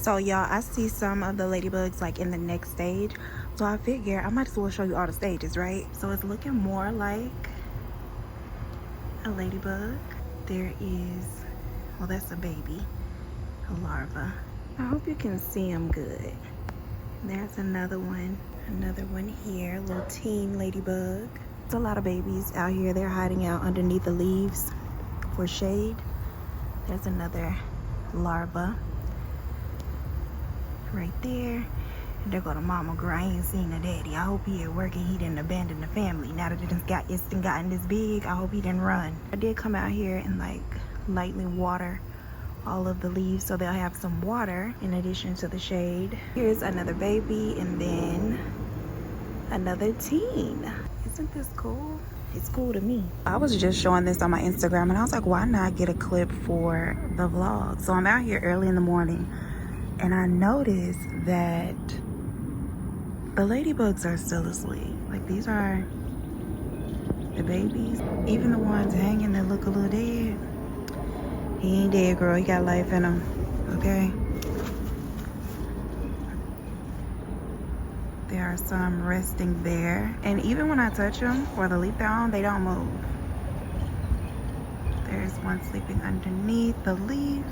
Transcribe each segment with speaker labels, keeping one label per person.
Speaker 1: So y'all, I see some of the ladybugs like in the next stage, so I figure I might as well show you all the stages, right? So it's looking more like a ladybug. There is, well, that's a baby, a larva. I hope you can see them good. There's another one here, little teen ladybug. There's a lot of babies out here. They're hiding out underneath the leaves for shade. There's another larva right there. And there go to mama girl. I ain't seen the daddy. I hope he at work and he didn't abandon the family. Now that it's gotten this big, I hope he didn't run. I did come out here and like lightly water all of the leaves so they'll have some water in addition to the shade. Here's another baby and then another teen. Isn't this cool? It's cool to me. I was just showing this on my Instagram and I was like, why not get a clip for the vlog? So I'm out here early in the morning and I noticed that the ladybugs are still asleep. Like, these are the babies. Even the ones hanging that look a little dead. He ain't dead, girl. He got life in him. Okay? There are some resting there. And even when I touch them or the leaf they're on, they don't move. There's one sleeping underneath the leaf.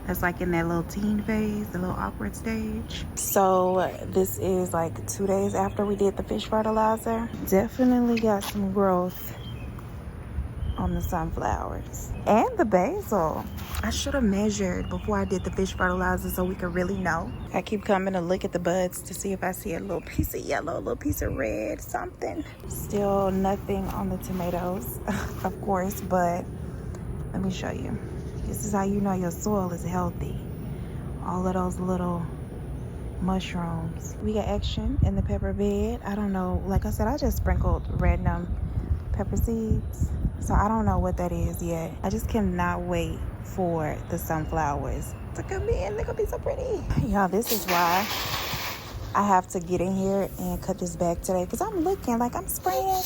Speaker 1: That's like in that little teen phase, the little awkward stage. So this is like 2 days after we did the fish fertilizer. Definitely got some growth on the sunflowers and the basil. I should have measured before I did the fish fertilizer so we could really know. I keep coming to look at the buds to see if I see a little piece of yellow, a little piece of red, something. Still nothing on the tomatoes, of course, but let me show you. This is how you know your soil is healthy. All of those little mushrooms. We got action in the pepper bed. I don't know, like I said, I just sprinkled random pepper seeds. So I don't know what that is yet. I just cannot wait for the sunflowers to come in. They're gonna be so pretty. Y'all, this is why I have to get in here and cut this back today. Because I'm looking like I'm spraying.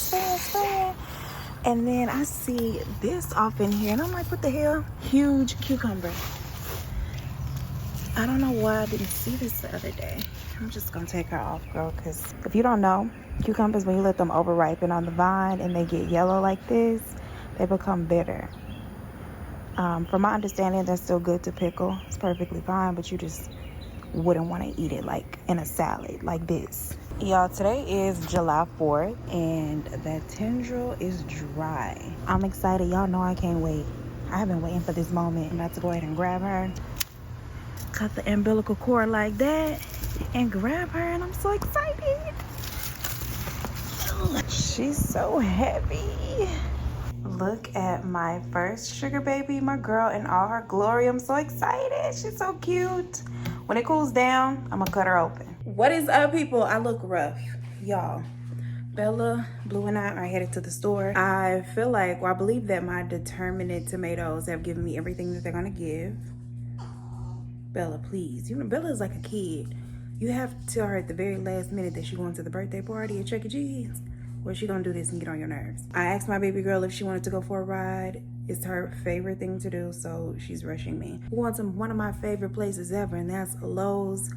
Speaker 1: And then I see this off in here. And I'm like, what the hell? Huge cucumber. I don't know why I didn't see this the other day. I'm just gonna take her off, girl, because if you don't know, cucumbers, when you let them overripen on the vine and they get yellow like this, they become bitter. From my understanding, they're still good to pickle. It's perfectly fine, but you just wouldn't want to eat it like in a salad like this. Y'all, today is July 4th and the tendril is dry. I'm excited. Y'all know I can't wait. I've been waiting for this moment. I'm about to go ahead and grab her, cut the umbilical cord like that, and grab her, and I'm so excited. She's so heavy. Look at my first sugar baby, my girl in all her glory. I'm so excited. She's so cute. When it cools down, I'm gonna cut her open. What is up, people? I look rough, y'all. Bella, Blue, and I are headed to the store. I feel like, well, I believe that my determinate tomatoes have given me everything that they're gonna give. Bella, please. You know, Bella is like a kid. You have to tell her at the very last minute that she's going to the birthday party at Chuck E. Cheese, or she gonna do this and get on your nerves. I asked my baby girl if she wanted to go for a ride. It's her favorite thing to do, so she's rushing me. We're going to one of my favorite places ever, and that's Lowe's,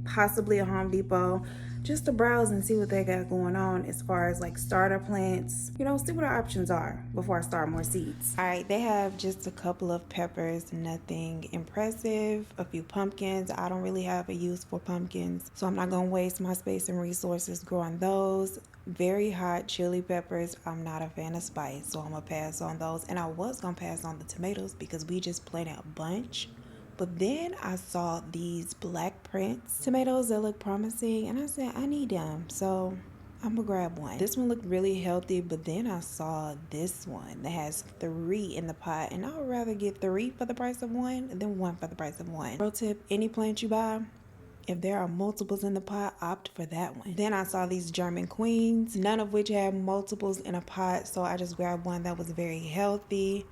Speaker 1: possibly a Home Depot, just to browse and see what they got going on as far as like starter plants. You know, see what our options are before I start more seeds. All right, they have just a couple of peppers, nothing impressive, a few pumpkins. I don't really have a use for pumpkins, so I'm not gonna waste my space and resources growing those. Very hot chili peppers. I'm not a fan of spice, so I'm gonna pass on those. And I was gonna pass on the tomatoes because we just planted a bunch. But then I saw these black prince tomatoes that look promising, and I said, I need them. So I'm gonna grab one. This one looked really healthy, but then I saw this one that has 3 in the pot, and I would rather get 3 for the price of 1 than 1 for the price of 1. Pro tip, any plant you buy, if there are multiples in the pot, opt for that one. Then I saw these German queens, none of which had multiples in a pot, so I just grabbed one that was very healthy.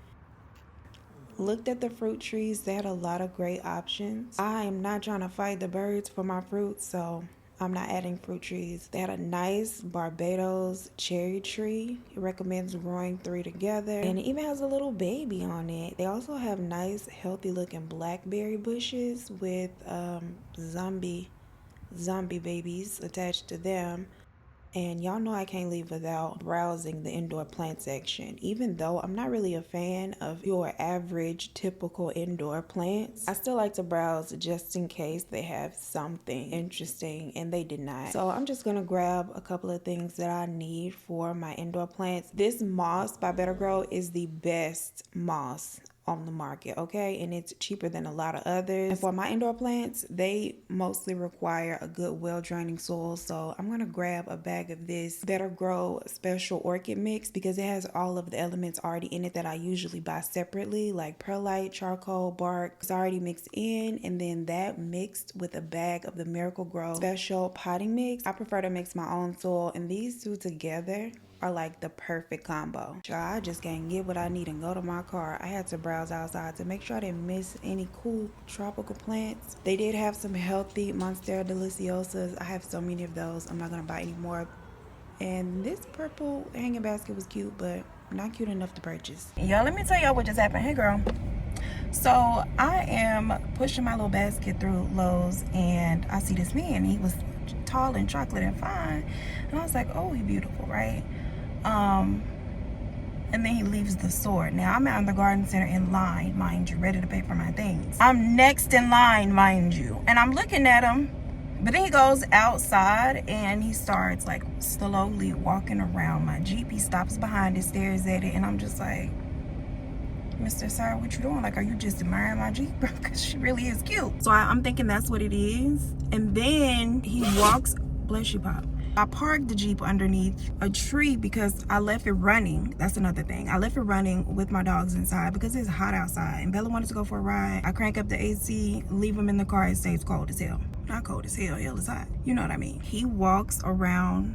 Speaker 1: Looked at the fruit trees. They had a lot of great options. I am not trying to fight the birds for my fruit, so I'm not adding fruit trees. They had a nice Barbados cherry tree. It recommends growing 3 together. And it even has a little baby on it. They also have nice, healthy looking blackberry bushes with zombie babies attached to them. And y'all know I can't leave without browsing the indoor plant section. Even though I'm not really a fan of your average typical indoor plants, I still like to browse just in case they have something interesting, and they did not. So I'm just gonna grab a couple of things that I need for my indoor plants. This moss by Better Grow is the best moss on the market, okay, and it's cheaper than a lot of others. And for my indoor plants, they mostly require a good well draining soil, so I'm gonna grab a bag of this Better Grow special orchid mix because it has all of the elements already in it that I usually buy separately, like perlite, charcoal, bark. It's already mixed in, and then that mixed with a bag of the Miracle Grow special potting mix. I prefer to mix my own soil, and these two together are like the perfect combo. I just can't get what I need and go to my car. I had to browse outside to make sure I didn't miss any cool tropical plants. They did have some healthy Monstera deliciosas. I have so many of those. I'm not gonna buy any more. And this purple hanging basket was cute, but not cute enough to purchase. Y'all, let me tell y'all what just happened. Hey girl. So I am pushing my little basket through Lowe's, and I see this man. He was tall and chocolate and fine, and I was like, oh, he beautiful, right? And then he leaves the store. Now I'm out in the garden center in line, mind you, ready to pay for my things. I'm next in line, mind you, and I'm looking at him, but then he goes outside and he starts like slowly walking around my Jeep. He stops behind it, stares at it, and I'm just like, Mr. Sir, what you doing? Like, are you just admiring my Jeep, bro? Because she really is cute. So I'm thinking that's what it is. And then he walks, bless you, Pop. I parked the Jeep underneath a tree because I left it running. That's another thing. I left it running with my dogs inside because it's hot outside. And Bella wanted to go for a ride. I crank up the AC, leave him in the car. It stays cold as hell. Not cold as hell, hell is hot. You know what I mean? He walks around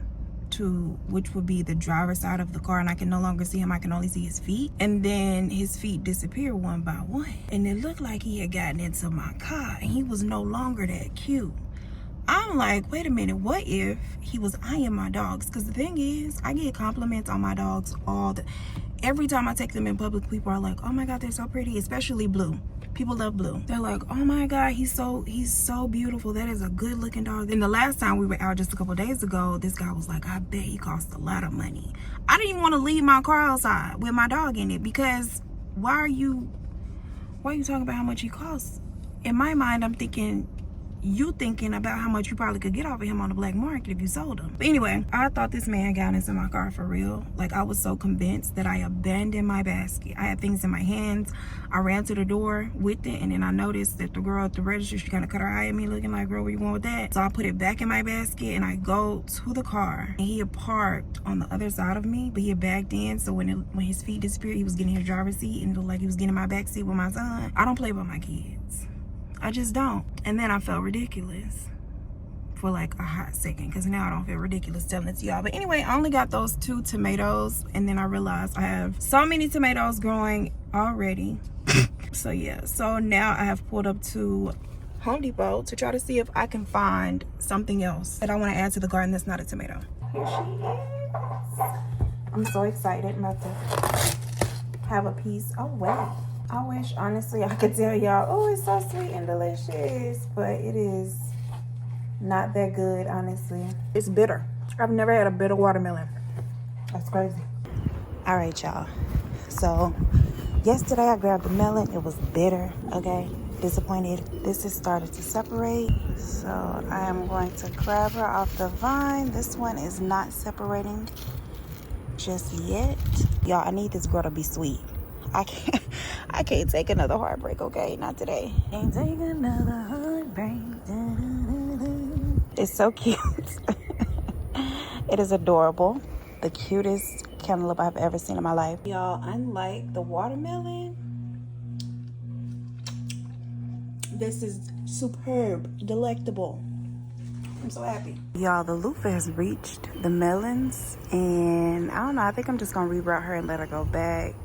Speaker 1: to which would be the driver's side of the car, and I can no longer see him. I can only see his feet, and then his feet disappear one by one, and it looked like he had gotten into my car and he was no longer that cute. I'm like, wait a minute, what if he was eyeing my dogs? Because the thing is, I get compliments on my dogs every time I take them in public. People are like, oh my god, they're so pretty, especially Blue. People love Blue. They're like, oh my god, he's so beautiful. That is a good looking dog. And the last time we were out just a couple days ago, this guy was like, I bet he costs a lot of money. I didn't even want to leave my car outside with my dog in it because why are you talking about how much he costs? In my mind, I'm thinking, you thinking about how much you probably could get off of him on the black market if you sold him. But anyway, I thought this man got into my car for real. Like, I was so convinced that I abandoned my basket. I had things in my hands. I ran to the door with it, and then I noticed that the girl at the register, she kind of cut her eye at me looking like, girl, where you going with that? So I put it back in my basket, and I go to the car, and he had parked on the other side of me, but he had backed in, so when his feet disappeared, he was getting his driver's seat, and it looked like he was getting in my back seat with my son. I don't play with my kids. I just don't. And then I felt ridiculous for like a hot second, because now I don't feel ridiculous telling it to y'all. But anyway, I only got those 2 tomatoes, and then I realized I have so many tomatoes growing already. So yeah, so now I have pulled up to Home Depot to try to see if I can find something else that I want to add to the garden that's not a tomato. Here she is. I'm so excited. I'm about to have a piece. Oh wow. I wish, honestly, I could tell y'all, oh, it's so sweet and delicious, but it is not that good, honestly. It's bitter. I've never had a bitter watermelon. That's crazy. All right, y'all. So yesterday I grabbed a melon. It was bitter, okay? Disappointed. This has started to separate. So I am going to grab her off the vine. This one is not separating just yet. Y'all, I need this girl to be sweet. I can't take another heartbreak, okay? Not today. Can't take another heartbreak. It's so cute. It is adorable. The cutest cantaloupe I've ever seen in my life. Y'all, unlike the watermelon, this is superb, delectable. I'm so happy. Y'all, the loofah has reached the melons, and I don't know, I think I'm just gonna reroute her and let her go back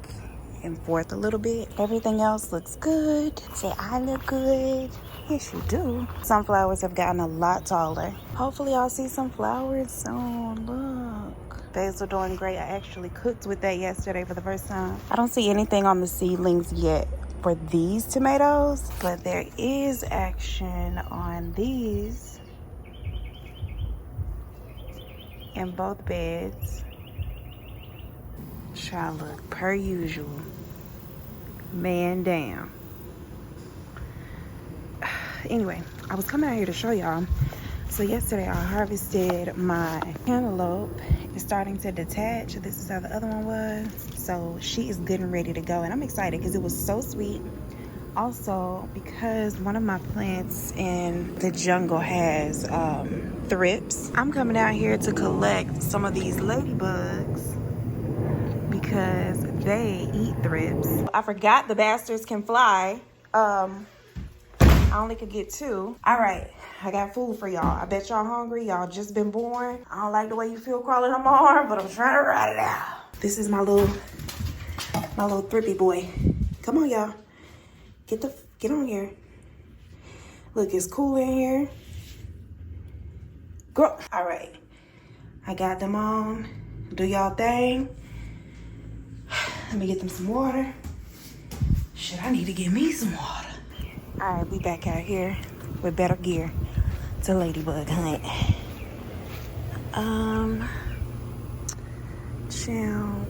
Speaker 1: and forth a little bit. Everything else looks good. Say I look good. Yes, you do. Sunflowers have gotten a lot taller. Hopefully I'll see some flowers soon. Look. Basil doing great. I actually cooked with that yesterday for the first time. I don't see anything on the seedlings yet for these tomatoes, but there is action on these in both beds. Try look per usual. Man down. Anyway, I was coming out here to show y'all. So yesterday I harvested my cantaloupe. It's starting to detach. This is how the other one was. So she is good and ready to go, and I'm excited because it was so sweet. Also, because one of my plants in the jungle has thrips, I'm coming out here to collect some of these ladybugs because they eat thrips. I forgot the bastards can fly. I only could get 2. All right, I got food for y'all. I bet y'all hungry. Y'all just been born. I don't like the way you feel crawling on my arm, but I'm trying to ride it out. This is my little thrippy boy. Come on, y'all. Get on here. Look, it's cool in here. Girl. All right, I got them on. Do y'all thing. Let me get them some water. Shit, I need to get me some water. All right, we back out here with better gear to ladybug hunt. Chill.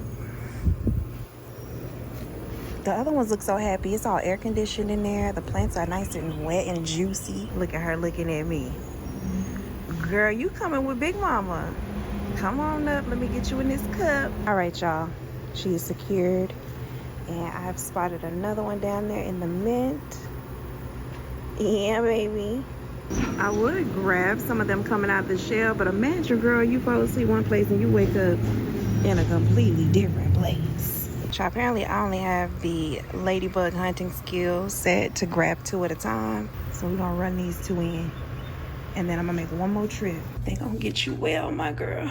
Speaker 1: The other ones look so happy. It's all air conditioned in there. The plants are nice and wet and juicy. Look at her looking at me. Girl, you coming with Big Mama. Come on up. Let me get you in this cup. All right, y'all. She is secured. And I've spotted another one down there in the mint. Yeah, baby. I would grab some of them coming out of the shell, but imagine, girl, you fall asleep one place and you wake up in a completely different place. So apparently I only have the ladybug hunting skill set to grab 2 at a time. So we're gonna run these 2 in, and then I'm gonna make one more trip. They gonna get you well, my girl.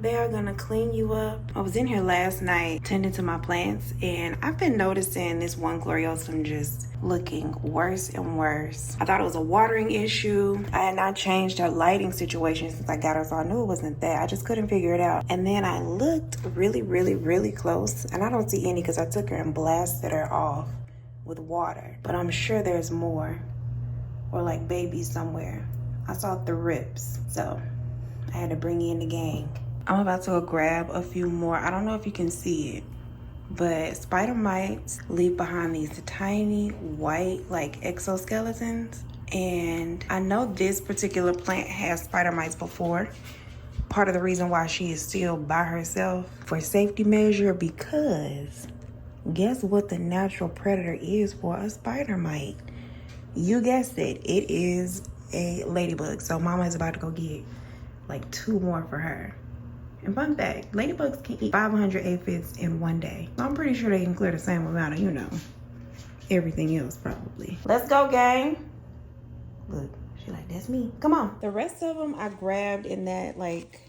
Speaker 1: They are gonna clean you up. I was in here last night tending to my plants, and I've been noticing this one gloriosum just looking worse and worse. I thought it was a watering issue. I had not changed her lighting situation since I got her, so I knew it wasn't that. I just couldn't figure it out. And then I looked really close, and I don't see any because I took her and blasted her off with water. But I'm sure there's more, or like babies somewhere. I saw the rips, so I had to bring in the gang. I'm about to go grab a few more. I don't know if you can see it, but spider mites leave behind these tiny white like exoskeletons. And I know this particular plant has spider mites before. Part of the reason why she is still by herself for safety measure, because guess what the natural predator is for a spider mite? You guessed it, it is a ladybug. So mama is about to go get like 2 more for her. And fun fact, ladybugs can eat 500 aphids in one day. So I'm pretty sure they can clear the same amount of, you know, everything else probably. Let's go, gang. Look, she like, that's me. Come on. The rest of them I grabbed in that like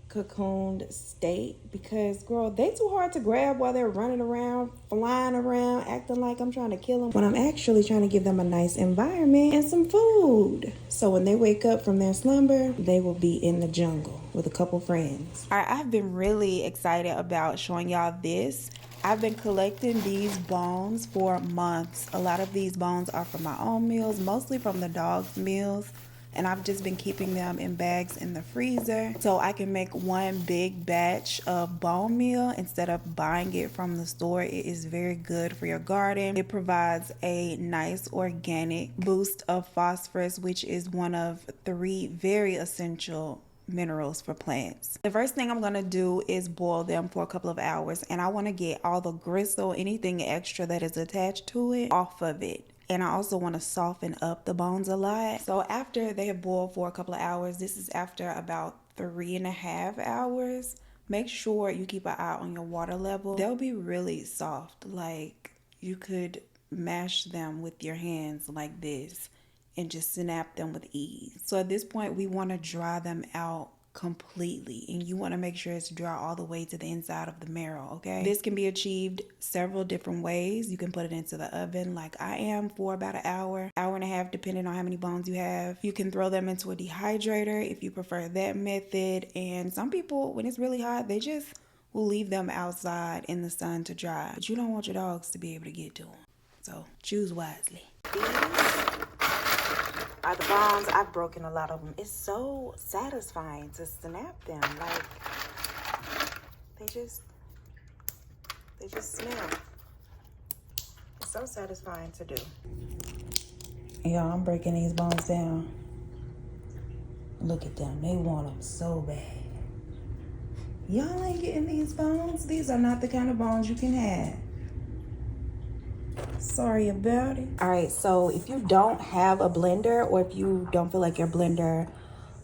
Speaker 1: cocooned state because, girl, they too hard to grab while they're running around, flying around, acting like I'm trying to kill them, when I'm actually trying to give them a nice environment and some food. So when they wake up from their slumber, they will be in the jungle with a couple friends. All right, I've been really excited about showing y'all this. I've been collecting these bones for months. A lot of these bones are from my own meals, mostly from the dog's meals. And I've just been keeping them in bags in the freezer so I can make one big batch of bone meal instead of buying it from the store. It is very good for your garden. It provides a nice organic boost of phosphorus, which is one of 3 very essential minerals for plants. The first thing I'm gonna do is boil them for a couple of hours, and I want to get all the gristle, anything extra that is attached to it, off of it. And I also want to soften up the bones a lot. So after they have boiled for a couple of hours, this is after about 3.5 hours, make sure you keep an eye on your water level. They'll be really soft, like you could mash them with your hands like this and just snap them with ease. So at this point we want to dry them out completely, and you want to make sure it's dry all the way to the inside of the marrow, okay? This can be achieved several different ways. You can put it into the oven like I am for about an hour and a half, depending on how many bones you have. You can throw them into a dehydrator if you prefer that method. And some people, when it's really hot, they just will leave them outside in the sun to dry. But you don't want your dogs to be able to get to them. So choose wisely. These are the bones. I've broken a lot of them. It's so satisfying to snap them. Like, they just smell. It's so satisfying to do. Y'all, I'm breaking these bones down. Look at them. They want them so bad. Y'all ain't getting these bones. These are not the kind of bones you can have. Sorry about it. All right, so if you don't have a blender, or if you don't feel like your blender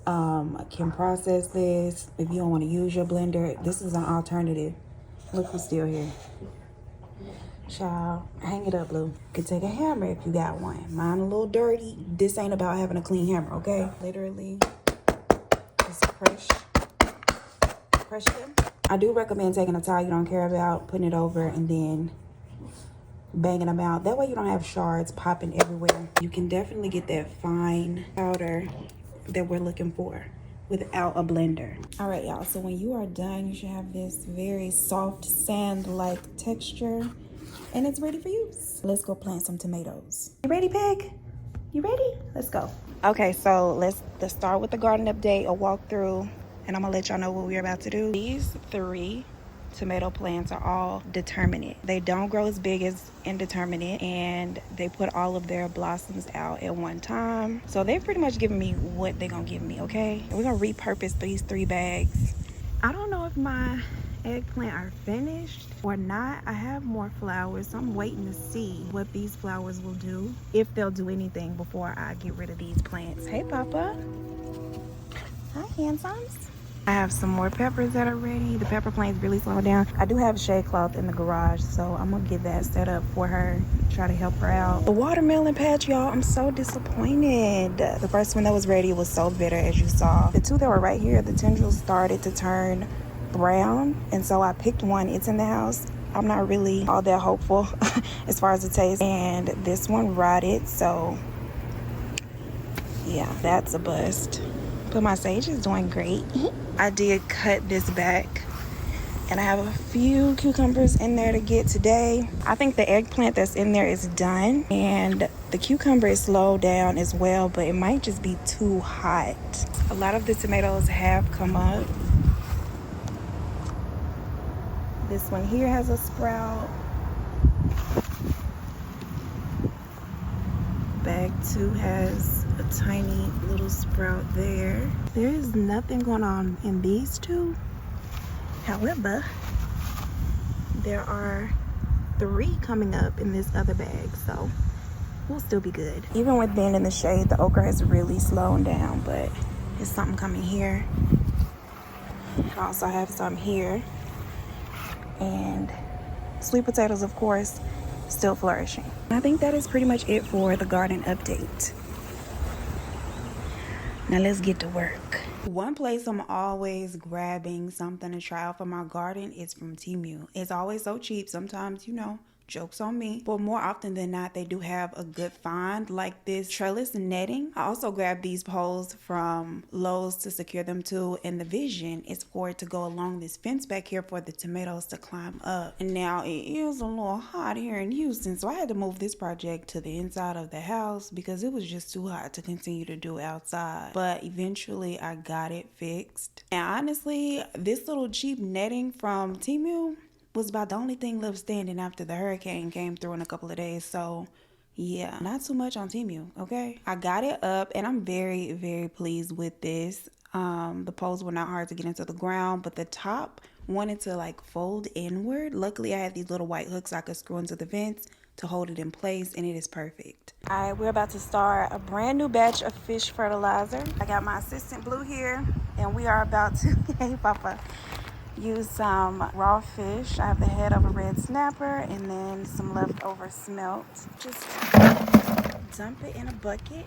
Speaker 1: can process this, if you don't want to use your blender, this is an alternative. Look who's still here. Child, hang it up, Lou. You can take a hammer if you got one. Mine a little dirty. This ain't about having a clean hammer, okay? Literally, just crush them. I do recommend taking a towel you don't care about, putting it over, and then banging them out. That way you don't have shards popping everywhere. You can definitely get that fine powder that we're looking for without a blender. All right, y'all, so when you are done, you should have this very soft sand-like texture, and it's ready for use. Let's go plant some tomatoes. You ready, Pig? You ready? Let's go. Okay, so let's start with the garden update, a walkthrough, and I'm gonna let y'all know what we're about to do. These 3 tomato plants are all determinate. They don't grow as big as indeterminate, and they put all of their blossoms out at one time. So they've pretty much given me what they're gonna give me, okay? We're gonna repurpose these 3 bags. I don't know if my eggplant are finished or not. I have more flowers, so I'm waiting to see what these flowers will do, if they'll do anything before I get rid of these plants. Hey, Papa. Hi, handsomes. I have some more peppers that are ready. The pepper plant's really slowing down. I do have shade cloth in the garage, so I'm gonna get that set up for her, try to help her out. The watermelon patch, y'all, I'm so disappointed. The first one that was ready was so bitter, as you saw. The 2 that were right here, the tendrils started to turn brown, and so I picked one. It's in the house. I'm not really all that hopeful as far as the taste, and this one rotted, so yeah, that's a bust. But my sage is doing great. I did cut this back, and I have a few cucumbers in there to get today. I think the eggplant that's in there is done, and the cucumber is slowed down as well, but it might just be too hot. A lot of the tomatoes have come up. This one here has a sprout. Bag 2 has a tiny little sprout there. There is nothing going on in these 2. However, there are 3 coming up in this other bag, so we'll still be good. Even with being in the shade, the okra has really slowed down, but there's something coming here. I also have some here. And sweet potatoes, of course, still flourishing. I think that is pretty much it for the garden update. Now let's get to work. One place I'm always grabbing something to try out for my garden is from Temu. It's always so cheap. Sometimes, you know, jokes on me, but more often than not, they do have a good find, like this trellis netting. I also grabbed these poles from Lowe's to secure them to, and the vision is for it to go along this fence back here for the tomatoes to climb up. And now it is a little hot here in Houston, so I had to move this project to the inside of the house because it was just too hot to continue to do outside. But eventually I got it fixed, and honestly, this little cheap netting from Temu was about the only thing left standing after the hurricane came through in a couple of days. So yeah, not too much on Temu, okay? I got it up, and I'm very, very pleased with this. The poles were not hard to get into the ground, but the top wanted to like fold inward. Luckily, I had these little white hooks I could screw into the vents to hold it in place, and it is perfect. All right, we're about to start a brand new batch of fish fertilizer. I got my assistant Blue here, and we are about to, hey Papa, use some raw fish. I have the head of a red snapper and then some leftover smelt. Just dump it in a bucket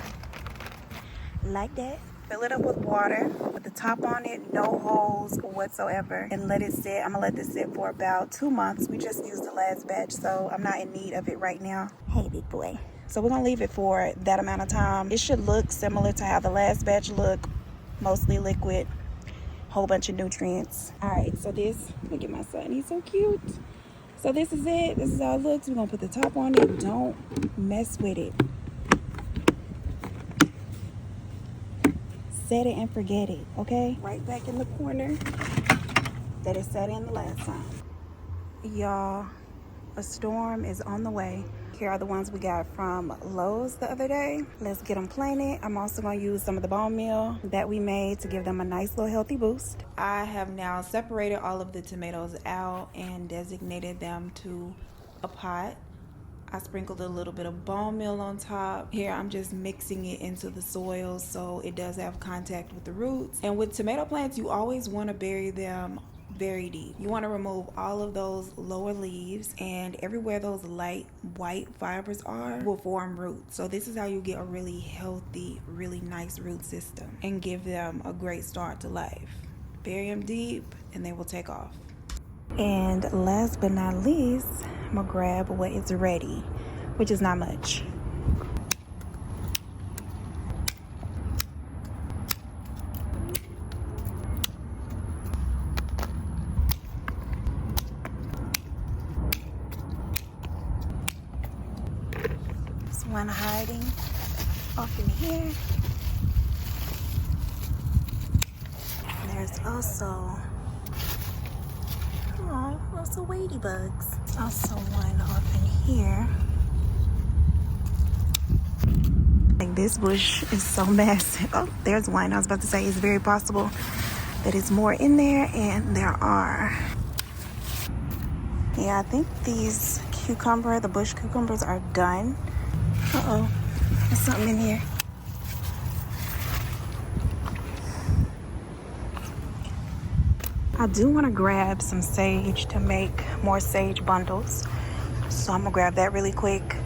Speaker 1: like that. Fill it up with water, put the top on it, no holes whatsoever, and let it sit. I'm gonna let this sit for about 2 months. We just used the last batch, so I'm not in need of it right now. Hey, big boy. So we're gonna leave it for that amount of time. It should look similar to how the last batch looked, mostly liquid, whole bunch of nutrients. All right, so this, look at my son, he's so cute. So this is it, this is how it looks. We're gonna put the top on it, don't mess with it. Set it and forget it, okay? Right back in the corner that it sat in the last time. Y'all, a storm is on the way. Here are the ones we got from Lowe's the other day. Let's get them planted. I'm also gonna use some of the bone meal that we made to give them a nice little healthy boost. I have now separated all of the tomatoes out and designated them to a pot. I sprinkled a little bit of bone meal on top. Here I'm just mixing it into the soil so it does have contact with the roots. And with tomato plants, you always want to bury them very deep. You want to remove all of those lower leaves, and everywhere those light white fibers are will form roots. So this is how you get a really healthy, really nice root system and give them a great start to life. Bury them deep and they will take off. And last but not least, I'm gonna grab what is ready, which is not much. There's one hiding off in here. And there's also lots of ladybugs. Also one off in here. Like, this bush is so massive. Oh, there's one. I was about to say it's very possible that it's more in there, and there are. Yeah, I think these the bush cucumbers are done. Uh-oh, there's something in here. I do want to grab some sage to make more sage bundles. So I'm gonna grab that really quick.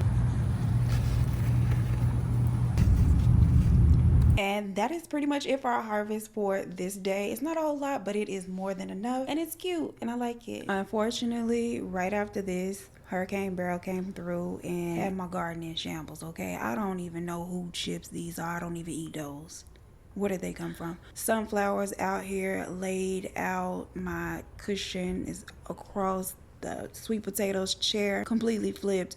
Speaker 1: And that is pretty much it for our harvest for this day. It's not a whole lot, but it is more than enough. And it's cute and I like it. Unfortunately, right after this, Hurricane Beryl came through and had my garden in shambles, okay? I don't even know who chips these are. I don't even eat those. Where did they come from? Sunflowers out here laid out. My cushion is across the sweet potatoes chair, completely flipped.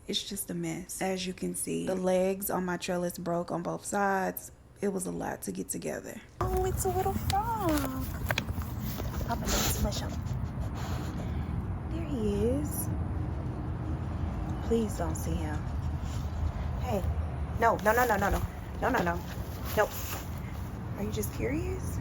Speaker 1: It's just a mess. As you can see, the legs on my trellis broke on both sides. It was a lot to get together. Oh, it's a little frog. I'm gonna smush him. There he is. Please don't see him. Hey, no. Nope. Are you just curious?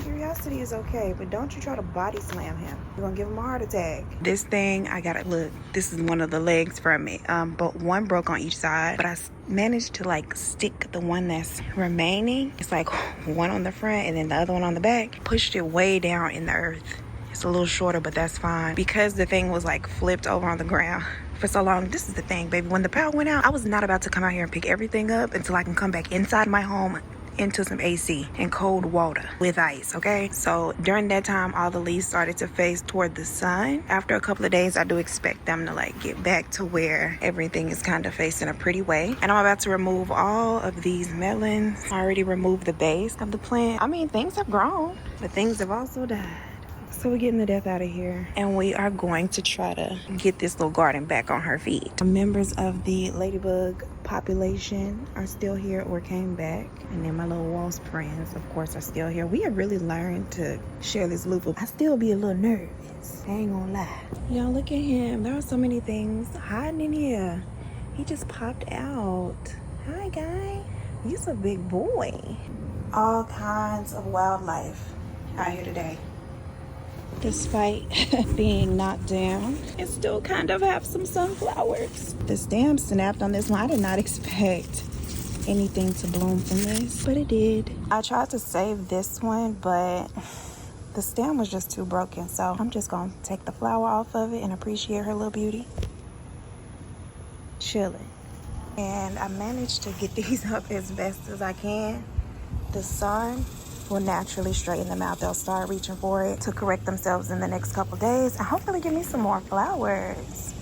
Speaker 1: Curiosity is okay, but don't you try to body slam him. You're gonna give him a heart attack. This thing, I gotta look. This is one of the legs from it. But one broke on each side, but I managed to like stick the one that's remaining. It's like one on the front and then the other one on the back. Pushed it way down in the earth. It's a little shorter, but that's fine because the thing was like flipped over on the ground for so long. This is the thing, baby. When the power went out, I was not about to come out here and pick everything up until I can come back inside my home into some AC and cold water with ice, okay? So during that time, all the leaves started to face toward the sun. After a couple of days, I do expect them to like get back to where everything is kind of facing a pretty way. And I'm about to remove all of these melons. I already removed the base of the plant. I mean, things have grown, but things have also died. So we're getting the death out of here. And we are going to try to get this little garden back on her feet. The members of the ladybug population are still here or came back. And then my little wasp friends, of course, are still here. We have really learned to share this loop. I still be a little nervous. I ain't gonna lie. Y'all, look at him. There are so many things hiding in here. He just popped out. Hi, guy. You're a big boy. All kinds of wildlife out here today. Despite being knocked down, it still kind of have some sunflowers. The stem snapped on this one. I did not expect anything to bloom from this, but it did. I tried to save this one, but the stem was just too broken, so I'm just gonna take the flower off of it and appreciate her little beauty. Chilling. And I managed to get these up as best as I can. The sun will naturally straighten them out. They'll start reaching for it to correct themselves in the next couple days and hopefully give me some more flowers.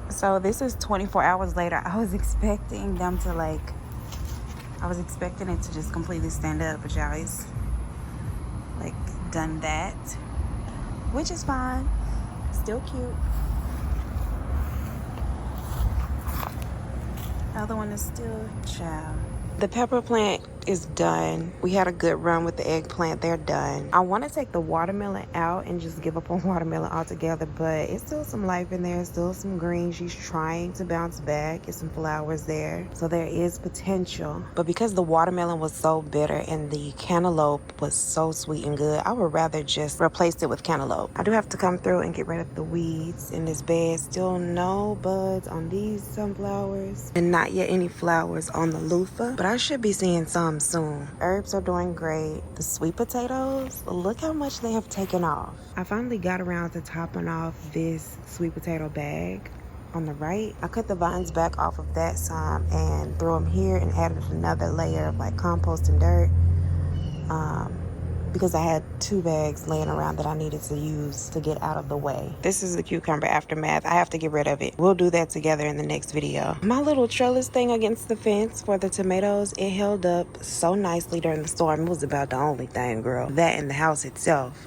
Speaker 1: So this is 24 hours later. I was expecting them to I was expecting it to just completely stand up, but y'all, it's done that, which is fine. Still cute. The other one is still child. The pepper plant is done. We had a good run with the eggplant. They're done. I want to take the watermelon out and just give up on watermelon altogether, but it's still some life in there, still some green. She's trying to bounce back. Get some flowers there, so there is potential. But because the watermelon was so bitter and the cantaloupe was so sweet and good, I would rather just replace it with cantaloupe. I do have to come through and get rid of the weeds in this bed. Still no buds on these sunflowers and not yet any flowers on the loofah, but I should be seeing some soon. Herbs are doing great. The sweet potatoes, look how much they have taken off. I finally got around to topping off this sweet potato bag on the right. I cut the vines back off of that some and threw them here and added another layer of compost and dirt because I had 2 bags laying around that I needed to use to get out of the way. This is the cucumber aftermath. I have to get rid of it. We'll do that together in the next video. My little trellis thing against the fence for the tomatoes, it held up so nicely during the storm. It was about the only thing, girl. That and the house itself.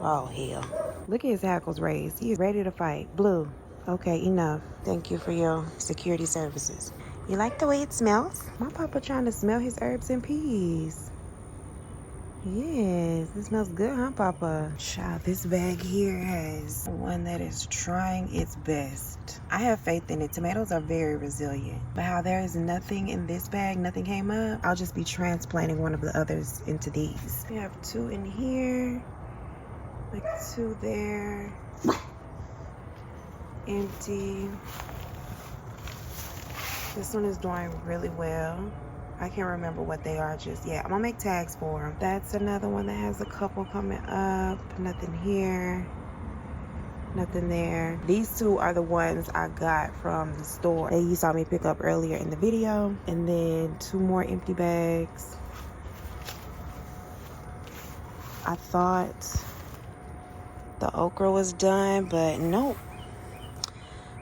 Speaker 1: Oh, hell. Look at his hackles raised. He is ready to fight. Blue. Okay, enough. Thank you for your security services. You like the way it smells? My papa trying to smell his herbs and peas. Yes, it smells good, huh, Papa? Child, this bag here has one that is trying its best. I have faith in it. Tomatoes are very resilient. But how there is nothing in this bag, nothing came up, I'll just be transplanting one of the others into these. We have 2 in here, 2 there, empty. This one is doing really well. I can't remember what they are just yet. I'm gonna make tags for them. That's another one that has a couple coming up. Nothing here, nothing there. These 2 are the ones I got from the store that you saw me pick up earlier in the video. And then 2 more empty bags. I thought the okra was done, but nope.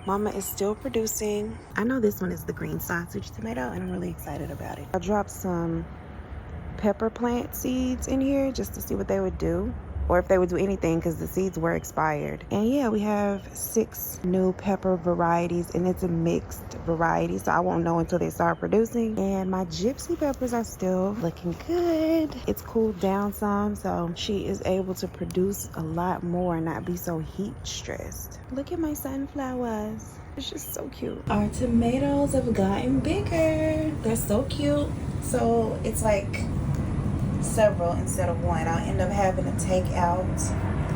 Speaker 1: Mama is still producing. I know this one is the green sausage tomato, and I'm really excited about it. I dropped some pepper plant seeds in here just to see what they would do, or if they would do anything, because the seeds were expired. And yeah, we have 6 new pepper varieties, and it's a mixed variety, so I won't know until they start producing. And my gypsy peppers are still looking good. It's cooled down some, so she is able to produce a lot more and not be so heat stressed. Look at my sunflowers. It's just so cute. Our tomatoes have gotten bigger. They're so cute. So it's several instead of one. I'll end up having to take out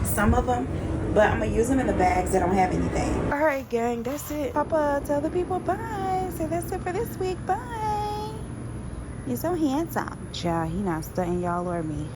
Speaker 1: some of them, but I'm gonna use them in the bags that don't have anything. All right, gang, that's it. Papa, tell the people bye. So that's it for this week. Bye. You're so handsome. Child, he not stunting y'all or me.